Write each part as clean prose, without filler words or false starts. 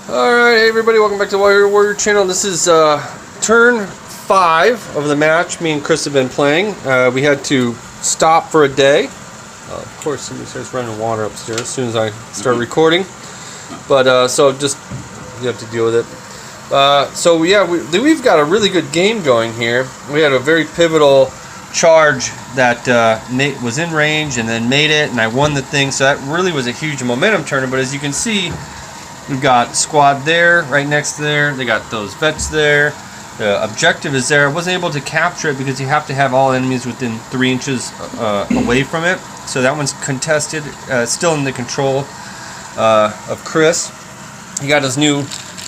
Alright, hey everybody, welcome back to the Warrior channel. This is turn 5 of the match me and Chris have been playing. We had to stop for a day. Of course, somebody starts running water upstairs as soon as I start recording. But, so just, you have to deal with it. So yeah, we've got a really good game going here. We had a very pivotal charge that Nate was in range and then made it, and I won the thing, so that really was a huge momentum turner. But as you can see, we've got squad there, right next to there. They got those vets there. The objective is there. I wasn't able to capture it because you have to have all enemies within 3 inches away from it. So that one's contested, still in the control of Chris. He got his new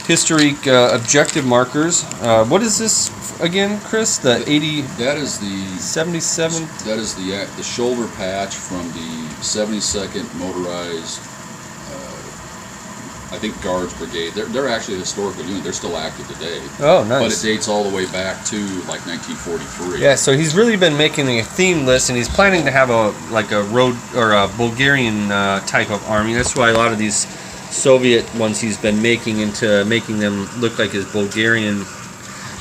historic objective markers. What is this again, Chris? The 80. That is the 77. That is the shoulder patch from the 72nd Motorized. I think Guards Brigade. They're actually a historical unit. They're still active today. Oh, nice. But it dates all the way back to like 1943. Yeah, so he's really been making a theme list, and he's planning to have a road or a Bulgarian type of army. That's why a lot of these Soviet ones he's been making into making them look like his Bulgarian.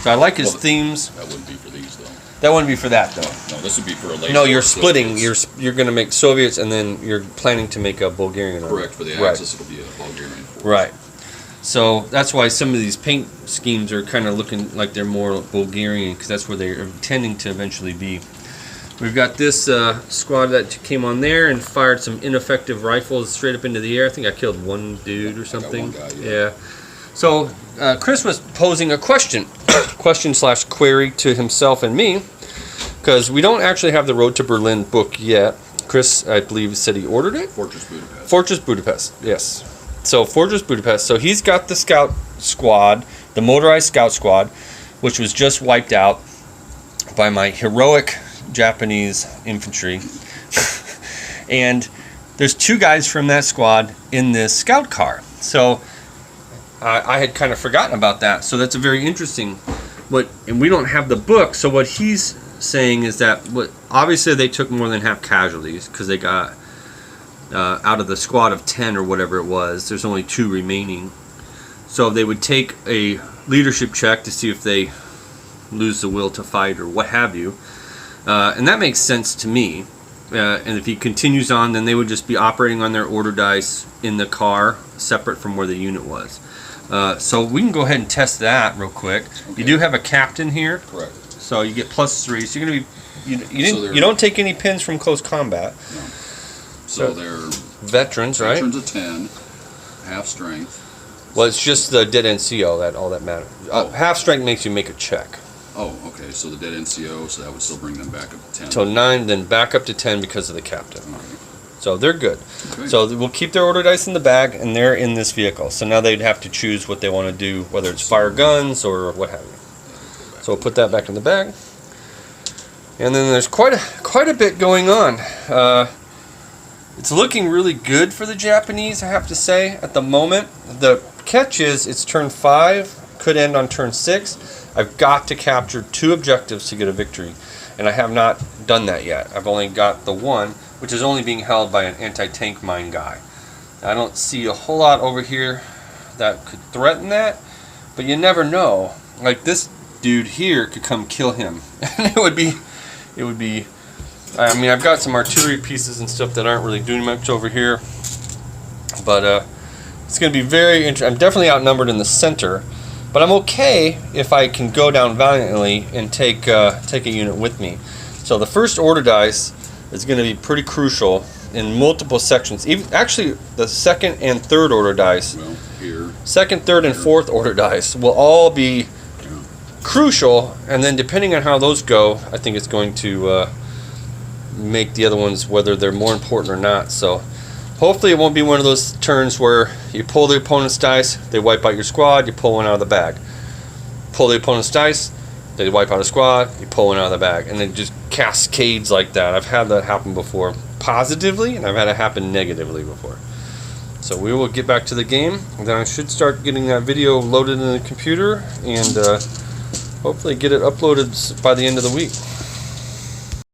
So I like his themes. That wouldn't be for these though. That wouldn't be for that though. No, this would be for a later. No, you're splitting. You're going to make Soviets, and then you're planning to make a Bulgarian army. Correct. For the Axis, it'll be a Bulgarian force. Right. So that's why some of these paint schemes are kind of looking like they're more Bulgarian, because that's where they're intending to eventually be. We've got this squad that came on there and fired some ineffective rifles straight up into the air. I think I killed one dude or something. I got one guy, yeah. So Chris was posing a question, question/query to himself and me, because we don't actually have the Road to Berlin book yet. Chris, I believe, said he ordered it. Fortress Budapest. Fortress Budapest, yes. So Fortress Budapest. So he's got the scout squad, the motorized scout squad, which was just wiped out by my heroic Japanese infantry. And there's 2 guys from that squad in this scout car. So I had kind of forgotten about that. So that's a very interesting. And we don't have the book. So what he's saying is that obviously they took more than half casualties because they got out of the squad of 10 or whatever it was. There's only 2 remaining. So they would take a leadership check to see if they lose the will to fight or what have you. And that makes sense to me. And if he continues on, then they would just be operating on their order dice in the car, separate from where the unit was. So we can go ahead and test that real quick. Okay. You do have a captain here. Correct. So you get +3. So you're going to be. You don't take any pins from close combat. No. So they're veterans, right? Veterans of 10, half strength. Well, it's just the dead NCO all that matters. Half strength makes you make a check. Oh, okay. So the dead NCO, so that would still bring them back up to 10. So 9, then back up to 10 because of the captain. Okay. So they're good. Okay. So we'll keep their order dice in the bag, and they're in this vehicle. So now they'd have to choose what they want to do, whether it's fire guns or what have you. So we'll put that back in the bag. And then there's quite a bit going on. It's looking really good for the Japanese, I have to say, at the moment. The catch is it's turn 5, could end on turn 6. I've got to capture 2 objectives to get a victory, and I have not done that yet. I've only got the one, which is only being held by an anti-tank mine guy. I don't see a whole lot over here that could threaten that, but you never know. Like this dude here could come kill him, and it would be. I mean, I've got some artillery pieces and stuff that aren't really doing much over here, but it's going to be very interesting. I'm definitely outnumbered in the center, but I'm okay if I can go down valiantly and take a unit with me. So the first order dice is going to be pretty crucial in multiple sections. Actually, the second and third order dice, second, third, and fourth order dice will all be crucial, and then depending on how those go, I think it's going to make the other ones whether they're more important or not. So hopefully it won't be one of those turns where you pull the opponent's dice, they wipe out your squad, you pull one out of the bag. Pull the opponent's dice, they wipe out a squad, you pull one out of the bag, and it just cascades like that. I've had that happen before positively, and I've had it happen negatively before. So we will get back to the game, and then I should start getting that video loaded in the computer and hopefully get it uploaded by the end of the week.